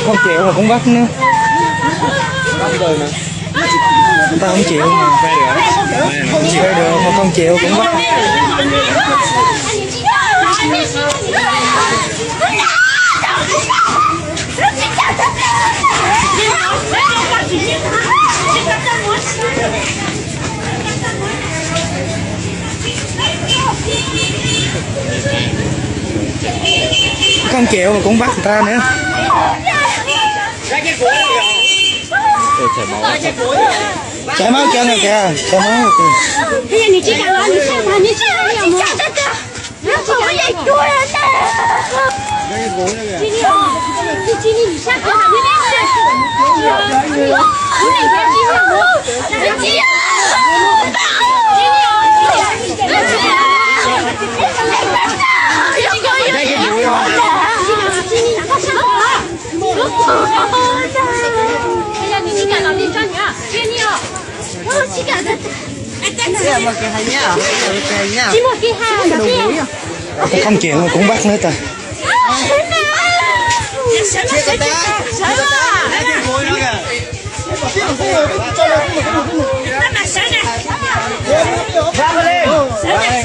Không chịu mà cũng bắt nữa. Người ta không chịu mà. Quay được mà không chịu cũng bắt. Không chịu mà cũng bắt người ta nữa. Chảy máu chân rồi kìa, chảy máu rồi kìa. Bây giờ你去干嘛？你上吧，你去哪里吗？我也多人呢。今天你下课那边是，你哪边今天我？Không chịu mà cũng bắt nữa ta.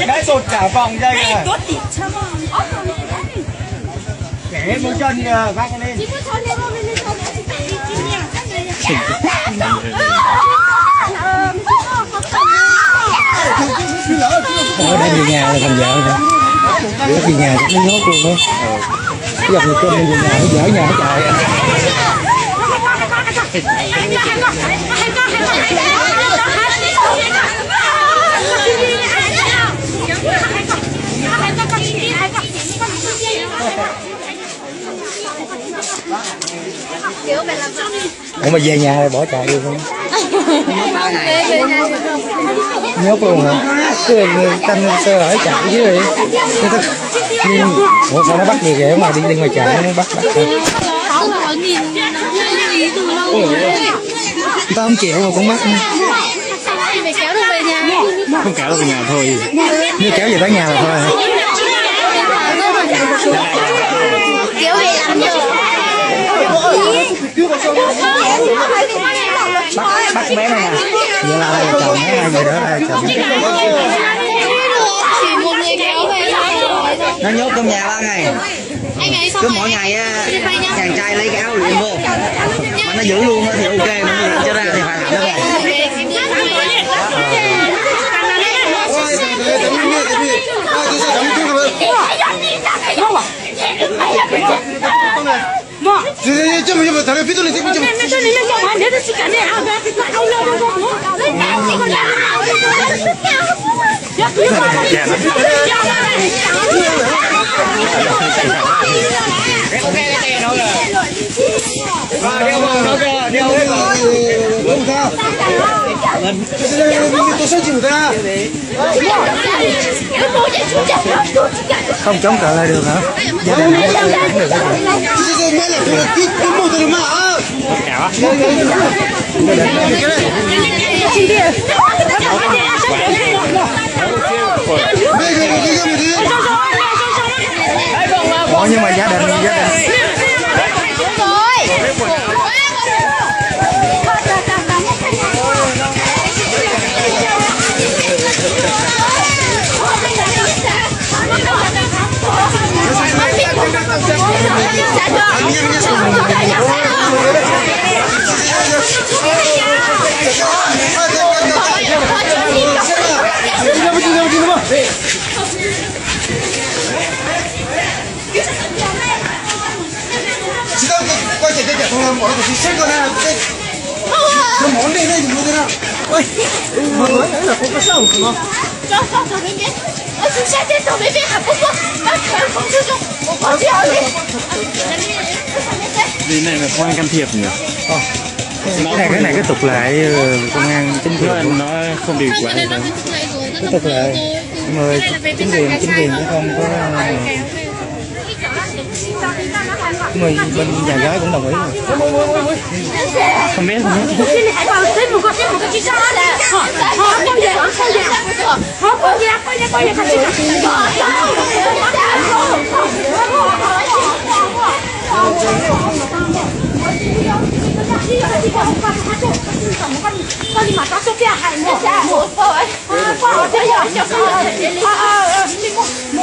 Cái tụt cả vòng đây kìa. Kẻ mũi chân kìa, vác lên. Ở đây về nhà là thành vợ rồi. Bữa về nhà chắc nó nhốt luôn đó. Cái dòng người cơm về nhà nó dở nhà nó chạy. Ủa mà về nhà rồi bỏ chạy luôn không? Nhốt luôn hả? Cứ canh sơ hở chạy chứ gì? Ủa sao nó bắt gì kìa mà đi ngoài chạy nó bắt thôi. Người ta không chịu mà cũng bắt. Kéo được về nhà. Không kéo được về nhà thôi. Nếu kéo về tới nhà là thôi. Kéo về làm được. Bắt bé này nè. Vậy là hai vợ chồng, hai người đó là hai vợ chồng. Chỉ một người kéo về thôi. Nó nhốt trong nhà 3 ngày. Cứ mỗi ngày chàng trai lấy cái áo luyện vô. Mà nó giữ luôn thì ok, mà nó luyện cho ra thì phải làm nó về.这么咱们别动了，这么。Không chống cự lại được hả? Gia đình không chống được cái nhưng mà gia đình Không đi đây đừng thế nào. Ôi, mà nói đấy là không có sâu không? Cho bên边，去下街走那边还不错，那全风之中，我跑去哪里？ Vì này là công an can thiệp nhỉ? Cái này cái tục lệ công an chính quyền Nó không điều quả. cái tục lệ người chính quyền cũng không có người bên nhà gái cũng đồng ý rồi. Không biết nữa. 这里还有这么个去上的，好，过年，好过年，看这个。我你马上收片还没下，我这样小朋友，莫，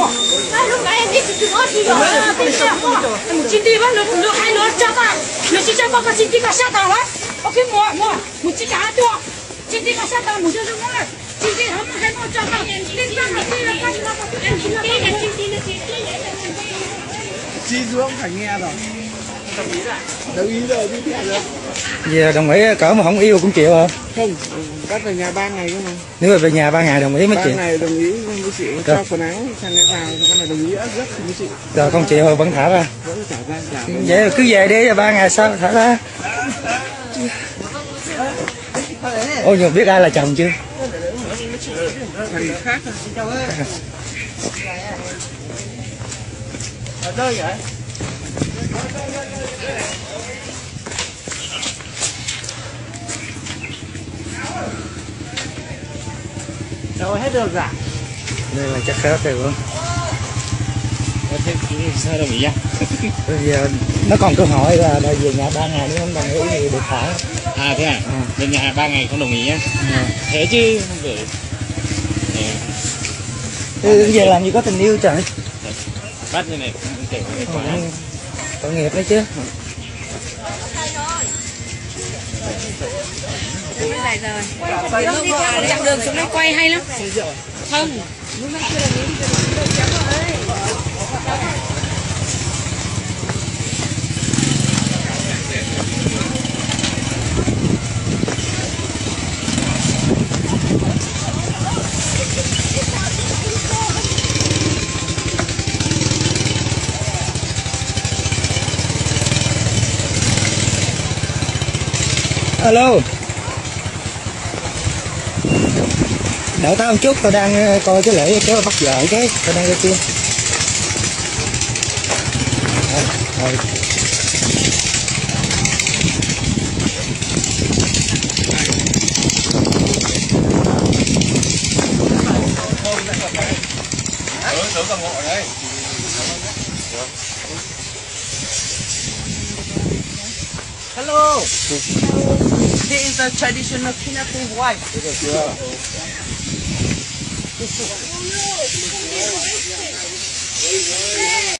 那如果你是怎么去用？别这样，我今天把路还路加大，你去加个今天个下档了，OK 莫去加多，今天个下档莫就是我了，今天他们还没加档，今天个这个干什么？Chi xuống phải nghe rồi. Đồng ý rồi, đi theo rồi. giờ đồng ý cỡ mà không yêu cũng chịu hả? Không, bắt về nhà 3 ngày cơ mà. Nếu mà về nhà 3 ngày đồng ý mới 3 chịu. ngày đồng ý với chị cho quần áo sang cái vào, cái này đồng ý ớt rất thì mới chị. Rồi không chịu vẫn thả ra. Vẫn trả ra trả. Vậy là cứ về đi 3 ngày sau thả ra. Ôi nhưng biết ai là chồng chưa? Thằng khác rồi. Ở đâu vậy? Đâu hết được rồi. Đây là chắc khác rồi luôn. Thế sao đồng ý à? Bây giờ nó còn cơ hội là đòi về nhà 3 ngày nếu không đồng ý thì được thả. À thế à? Bên nhà 3 ngày không đồng ý á? Thế chứ không phải. Thế về làm gì có tình yêu trời. Bắt như này cũng kể có cái quá. Tội nghiệp đấy chứ. Dài rồi. Chặng đường xuống đây quay hay lắm. Không. Alo. Đợi tao một chút, tao đang coi cái lễ kéo bắt vợ cái, tao đang ra kia. Rồi. Hello. This is the traditional Pinatu wife.